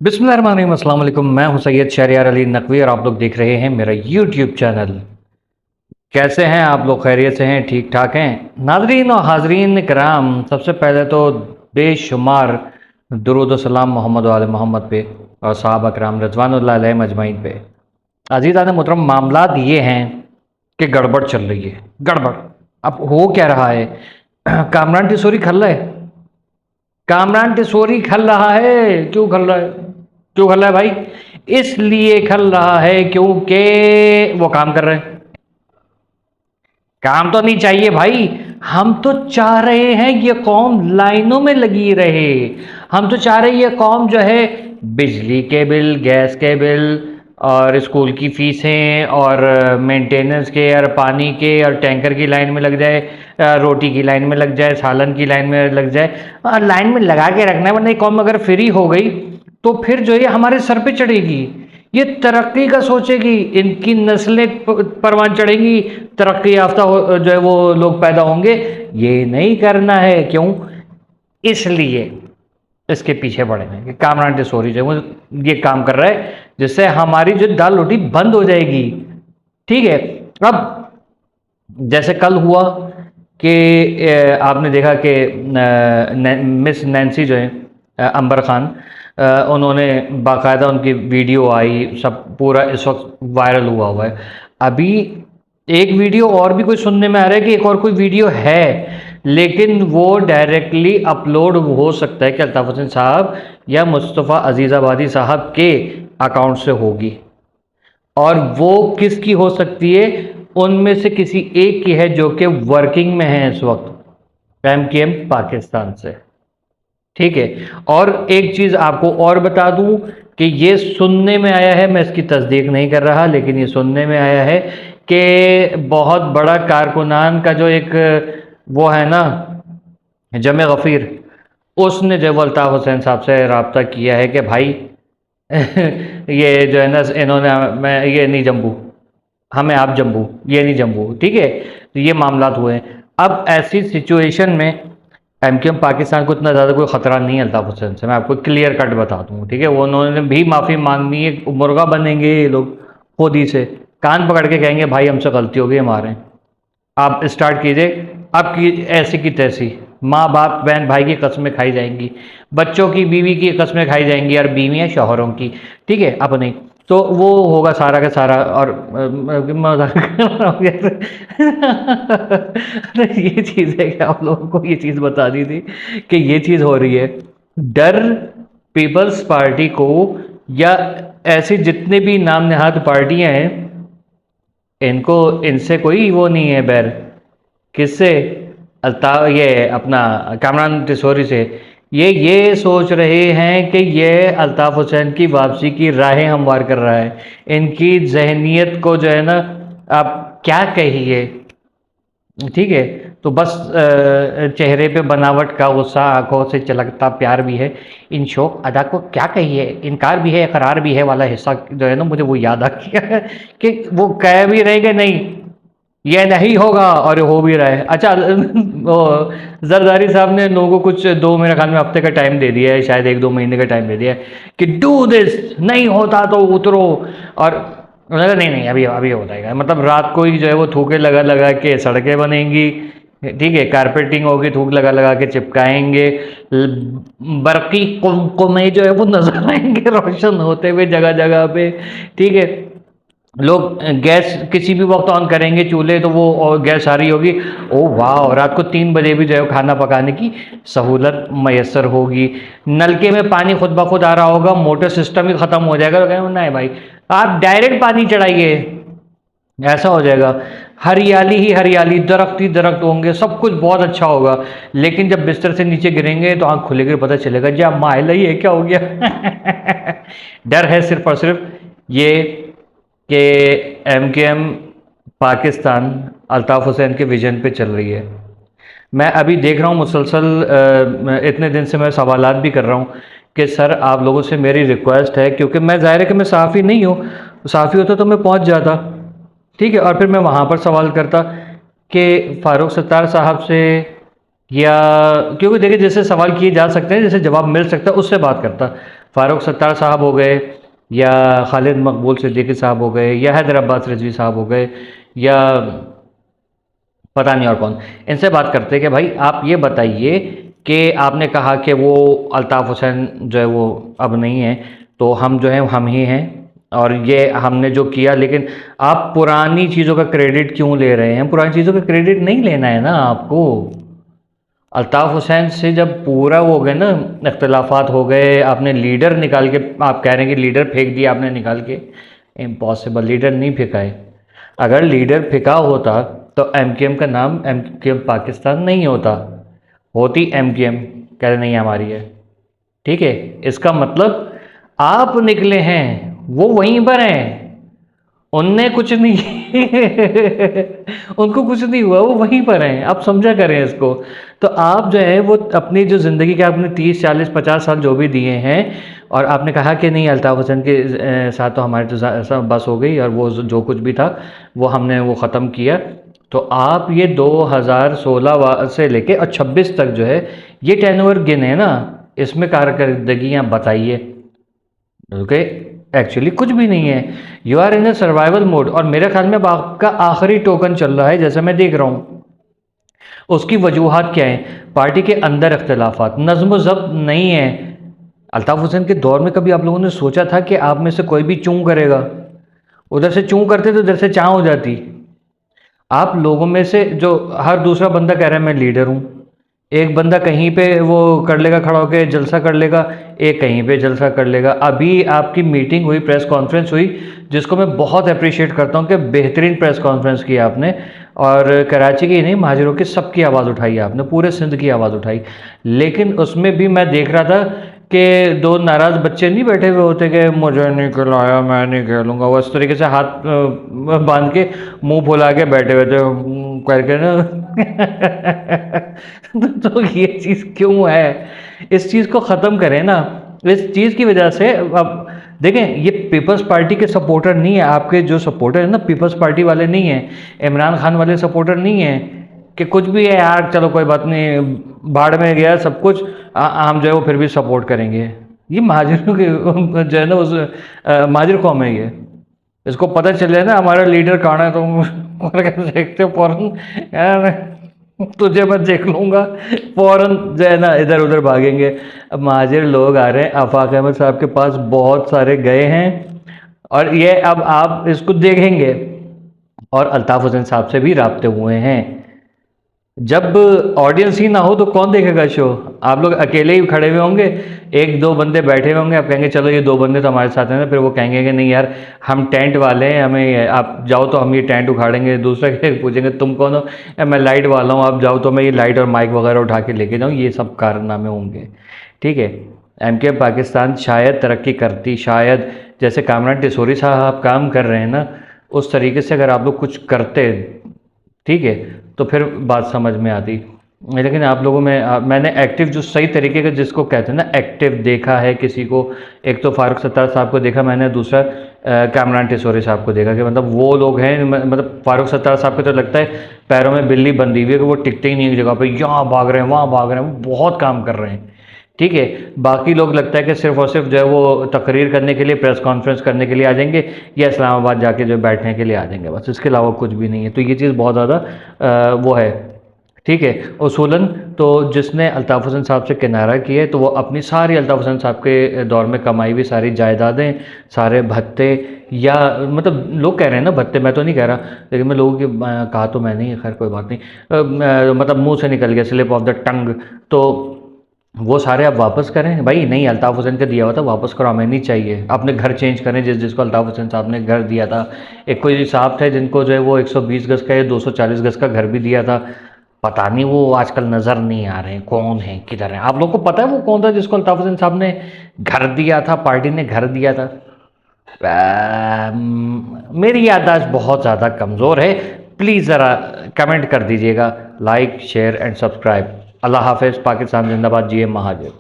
बिस्मिल्लाहिर्रहमानिर्रहीम, अस्सलाम वालेकुम। मैं हूं सैयद शहरियार अली नकवी और आप लोग देख रहे हैं मेरा यूट्यूब चैनल। कैसे हैं आप लोग? खैरियत से हैं? ठीक ठाक हैं? नाज़रीन और हाज़रीन कराम, सबसे पहले तो बेशुमार दुरूद व सलाम मोहम्मद वाले मोहम्मद पे और सहाबा कराम रज़वानुल्लाह अलैहिम अजमईन पे। अज़ीज़ान मोहतरम, मामलात ये हैं कि गड़बड़ चल रही है। गड़बड़ अब हो क्या रहा है? कामरान टिसोरी खल्ला है। कामरान टिसोरी खल रहा है। क्यों खल रहा है? क्यों खल रहा है भाई? इसलिए खल रहा है क्योंकि वो काम कर रहे हैं। काम तो नहीं चाहिए भाई। हम तो चाह रहे हैं ये कौम लाइनों में लगी रहे। हम तो चाह रहे हैं ये कौम जो है बिजली के बिल, गैस के बिल और स्कूल की फीसें और मेंटेनेंस के और पानी के और टैंकर की लाइन में लग जाए, रोटी की लाइन में लग जाए, सालन की लाइन में लग जाए और लाइन में लगा के रखना है। वरना ये कौम अगर फ्री हो गई तो फिर जो है हमारे सर पे चढ़ेगी। ये तरक्की का सोचेगी, इनकी नस्लें परवान चढ़ेंगी, तरक्की याफ्ता जो है वो लोग पैदा होंगे। ये नहीं करना है। क्यों? इसलिए इसके पीछे पड़े हैं कि कामरान टिसोरी जो है वो ये काम कर रहा है जिससे हमारी जो दाल रोटी बंद हो जाएगी। ठीक है। अब जैसे कल हुआ कि आपने देखा कि मिस नैन्सी जो है अंबर खान, उन्होंने बाकायदा उनकी वीडियो आई, सब पूरा इस वक्त वायरल हुआ है। अभी एक वीडियो और भी कोई सुनने में आ रहा है कि एक और कोई वीडियो है, लेकिन वो डायरेक्टली अपलोड हो सकता है कि अल्ताफ़ हुसैन साहब या मुस्तफ़ा अजीज़ाबादी साहब के अकाउंट से होगी। और वो किसकी हो सकती है? उनमें से किसी एक की है जो कि वर्किंग में है इस वक्त एमकेएम पाकिस्तान से। ठीक है। और एक चीज़ आपको और बता दूं कि ये सुनने में आया है, मैं इसकी तस्दीक नहीं कर रहा, लेकिन ये सुनने में आया है कि बहुत बड़ा कारकुनान का जो एक वो है ना, जमे गफ़ीर, उसने जो अल्ताफ़ हुसैन साहब से रब्ता किया है कि भाई ये जो है ना, इन्होंने मैं ये नहीं जम्बू, हमें आप जम्बू, ये नहीं जम्बू। ठीक है। तो ये मामलात हुए हैं। अब ऐसी सिचुएशन में एमकेएम पाकिस्तान को इतना ज़्यादा कोई ख़तरा नहीं है अल्ताफ़ हुसैन से, मैं आपको क्लियर कट बता दूँ। ठीक है। वो उन्होंने भी माफ़ी मांगनी है, मुर्गा बनेंगे ये लोग खुद ही से, कान पकड़ के कहेंगे भाई हमसे गलती हो गई हमारे, आप स्टार्ट कीजिए। आपकी ऐसी की तैसी माँ बाप बहन भाई की कस्में खाई जाएंगी, बच्चों की बीवी की कस्में खाई जाएंगी और बीवियाँ शौहरों की। ठीक है। अपनी तो वो होगा सारा का सारा। और मजाक कर रहा हूँ यार। अरे ये चीज़ है कि आप लोगों को ये चीज़ बता दी थी कि ये चीज़ हो रही है। डर पीपल्स पार्टी को या ऐसी जितने भी नाम नहाद पार्टियां हैं, इनको इनसे कोई वो नहीं है बैर। किससे? अल्ताफ ये अपना कामरान टिसोरी से। ये सोच रहे हैं कि ये अल्ताफ़ हुसैन की वापसी की राहें हमवार कर रहा है। इनकी जहनीत को जो है ना, आप क्या कहिए। ठीक है। तो बस चेहरे पे बनावट का गुस्सा, आंखों से चलकता प्यार भी है, इन शौक अदा को क्या कहिए, इनकार भी है इकरार भी है वाला हिस्सा जो है ना, मुझे वो याद आ गया कि वो कह भी रहे कि नहीं ये नहीं होगा और ये हो भी रहा है। अच्छा, वो जरदारी साहब ने लोगों को कुछ दो, मेरे ख्याल में हफ्ते का टाइम दे दिया है, शायद एक दो महीने का टाइम दे दिया है कि डू दिस, नहीं होता तो उतरो। और उन्होंने कहा नहीं नहीं अभी अभी हो जाएगा। मतलब रात को ही जो है वो थूके लगा लगा के सड़कें बनेंगी। ठीक है। कारपेटिंग होगी, थूक लगा लगा के चिपकाएंगे, बरकी कुमकुमे जो है वो नजर आएंगे रोशन होते हुए जगह जगह पे। ठीक है। लोग गैस किसी भी वक्त ऑन करेंगे चूल्हे तो वो और गैस आ रही होगी। ओ वाह, रात को 3 बजे भी जो है खाना पकाने की सहूलत मैसर होगी। नलके में पानी खुद ब खुद आ रहा होगा, मोटर सिस्टम ही ख़त्म हो जाएगा। तो कहें नहीं भाई आप डायरेक्ट पानी चढ़ाइए, ऐसा हो जाएगा। हरियाली ही हरियाली, दरख्त ही दरख्त होंगे, सब कुछ बहुत अच्छा होगा। लेकिन जब बिस्तर से नीचे गिरेंगे तो आँख खुलेगी, पता चलेगा जी आप माइल ही है क्या हो गया। डर है सिर्फ और सिर्फ ये कि एमकेएम पाकिस्तान अल्ताफ़ हुसैन के विजन पे चल रही है। मैं अभी देख रहा हूँ मुसलसल, इतने दिन से मैं सवालात भी कर रहा हूँ कि सर आप लोगों से मेरी रिक्वेस्ट है, क्योंकि मैं ज़ाहिर है कि मैं सहाफ़ी नहीं हूँ, सहाफ़ी होता तो मैं पहुँच जाता। ठीक है। और फिर मैं वहाँ पर सवाल करता कि फ़ारूक सत्तार साहब से, या क्योंकि देखिए जैसे सवाल किए जा सकते हैं, जैसे जवाब मिल सकता है, उससे बात करता। फ़ारूक सत्तार साहब हो गए, या खालिद मकबूल सिद्दीकी साहब हो गए, या हैदर अब्बास रिजवी साहब हो गए, या पता नहीं और कौन, इनसे बात करते हैं कि भाई आप ये बताइए कि आपने कहा कि वो अल्ताफ़ हुसैन जो है वो अब नहीं है, तो हम जो है हम ही हैं और ये हमने जो किया, लेकिन आप पुरानी चीज़ों का क्रेडिट क्यों ले रहे हैं? पुरानी चीज़ों का क्रेडिट नहीं लेना है ना आपको। अल्ताफ़ हुसैन से जब पूरा वो हो गए ना, इख्तिलाफ़ात हो गए, आपने लीडर निकाल के, आप कह रहे हैं कि लीडर फेंक दिया आपने निकाल के, इम्पॉसिबल, लीडर नहीं फेंका है। अगर लीडर फेंका होता तो एमकेएम का नाम एमकेएम पाकिस्तान नहीं होता, होती एमकेएम, कह रहे नहीं हमारी है। ठीक है, इसका मतलब आप निकले हैं, वो वहीं पर हैं, उनने कुछ नहीं उनको कुछ नहीं हुआ, वो वहीं पर हैं, आप समझा करें इसको। तो आप जो है वो अपनी जो ज़िंदगी के आपने 30 40 50 साल जो भी दिए हैं, और आपने कहा कि नहीं अल्ताफ़ हुसैन के साथ तो हमारी तो बस हो गई, और वो जो कुछ भी था वो हमने वो ख़त्म किया। तो आप ये 2016 से लेके और 26 तक जो है ये टेनओवर गिने ना, इसमें कारकर्दगियाँ बताइए। ओके, एक्चुअली कुछ भी नहीं है, you are in a survival mode. और मेरे ख्याल में अब आपका आखिरी टोकन चल रहा है, जैसे मैं देख रहा हूँ। उसकी वजूहात क्या है? पार्टी के अंदर अख्तिलाफात, नज़्म व ज़ब्त नहीं है। अल्ताफ़ हुसैन के दौर में कभी आप लोगों ने सोचा था कि आप में से कोई भी चूं करेगा? उधर से चूं करते तो इधर से चाँ हो जाती। आप लोगों में से जो हर दूसरा बंदा कह रहा है मैं लीडर हूँ, एक बंदा कहीं पे वो कर लेगा, खड़ा होकर जलसा कर लेगा, एक कहीं पे जलसा कर लेगा। अभी आपकी मीटिंग हुई, प्रेस कॉन्फ्रेंस हुई, जिसको मैं बहुत अप्रिशिएट करता हूँ कि बेहतरीन प्रेस कॉन्फ्रेंस की आपने, और कराची की नहीं, महाजिरों की सबकी आवाज़ उठाई आपने, पूरे सिंध की आवाज़ उठाई। लेकिन उसमें भी मैं देख रहा था कि दो नाराज़ बच्चे नहीं बैठे हुए होते कि मुझे नहीं खिलाया, मैं नहीं खेलूँगा, वो इस तरीके से हाथ बांध के मुंह फुला के बैठे हुए थे करके ना तो ये चीज़ क्यों है? इस चीज़ को ख़त्म करें ना। इस चीज़ की वजह से अब देखें, ये पीपल्स पार्टी के सपोर्टर नहीं है, आपके जो सपोर्टर है ना पीपल्स पार्टी वाले नहीं हैं, इमरान खान वाले सपोर्टर नहीं हैं कि कुछ भी है यार चलो कोई बात नहीं, बाढ़ में गया सब कुछ, हम जो है वो फिर भी सपोर्ट करेंगे। ये महाजिरों के जो है ना उस महाजिर कौम है ये, इसको पता चल जाए ना हमारा लीडर कहाँ है तो देखते फ़ौरन यार तुझे मैं देख लूँगा, फ़ौरन जो है ना इधर उधर भागेंगे। अब महाजिर लोग आ रहे हैं, आफाक अहमद साहब के पास बहुत सारे गए हैं, और ये अब आप इसको देखेंगे, और अल्ताफ़ हुसैन साहब से भी राब्ते हुए हैं। जब ऑडियंस ही ना हो तो कौन देखेगा शो? आप लोग अकेले ही खड़े हुए होंगे, एक दो बंदे बैठे हुए होंगे, आप कहेंगे चलो ये दो बंदे तो हमारे साथ हैं ना, फिर वो कहेंगे कि नहीं यार हम टेंट वाले हैं, हमें आप जाओ तो हम ये टेंट उखाड़ेंगे। दूसरा पूछेंगे तुम कौन हो? मैं लाइट वाला हूँ, आप जाओ तो मैं ये लाइट और माइक वगैरह उठा के लेके जाऊँ। ये सब कारनामे होंगे। ठीक है, एमके पाकिस्तान शायद तरक्की करती, शायद जैसे कामरान टिसोरी साहब काम कर रहे हैं ना, उस तरीके से अगर आप लोग कुछ करते, ठीक है, तो फिर बात समझ में आती। लेकिन आप लोगों में मैंने एक्टिव जो सही तरीके का जिसको कहते हैं ना एक्टिव देखा है किसी को, एक तो फ़ारूक सत्तार साहब को देखा मैंने, दूसरा कामरान टिसोरी साहब को देखा कि मतलब वो लोग हैं, मतलब फ़ारूक सत्तार साहब को तो लगता है पैरों में बिल्ली बंधी हुई है कि वो टिकते ही नहीं एक जगह पे, यहाँ भाग रहे हैं वहाँ भाग रहे हैं, वो बहुत काम कर रहे हैं। ठीक है, बाकी लोग लगता है कि सिर्फ और सिर्फ जो है वो तकरीर करने के लिए, प्रेस कॉन्फ्रेंस करने के लिए आ जाएंगे, या इस्लामाबाद जाके जो बैठने के लिए आ जाएंगे, बस इसके अलावा कुछ भी नहीं है। तो ये चीज़ बहुत ज़्यादा वो है। ठीक है, उसूलन तो जिसने अल्ताफ़ हुसैन साहब से किनारा किया है तो वो अपनी सारी अल्ताफ़ हुसैन साहब के दौर में कमाई हुई सारी जायदादें, सारे भत्ते, या मतलब लोग कह रहे हैं ना भत्ते, मैं तो नहीं कह रहा, लेकिन मैं लोगों की कहा तो मैं नहीं, खैर कोई बात नहीं, मतलब मुंह से निकल गया, स्लिप ऑफ द टंग, तो वो सारे आप वापस करें। भाई नहीं, अल्ताफ़ हुसैन का दिया हुआ था वापस करो, हमें नहीं चाहिए। अपने घर चेंज करें, जिसको अल्ताफ़ हुसैन साहब ने घर दिया था। एक कोई साहब थे जिनको जो है वो 120 गज़ का या 240 गज़ का घर भी दिया था, पता नहीं वो आजकल नज़र नहीं आ रहे हैं, कौन है किधर है? आप लोग को पता है वो कौन था जिसको अल्ताफ़ हुसैन साहब ने घर दिया था, पार्टी ने घर दिया था? मेरी याददाश्त बहुत ज़्यादा कमज़ोर है, प्लीज़ ज़रा कमेंट कर दीजिएगा, लाइक शेयर एंड सब्सक्राइब। अल्लाह हाफ़िज़, पाकिस्तान जिंदाबाद, जी महाजिर।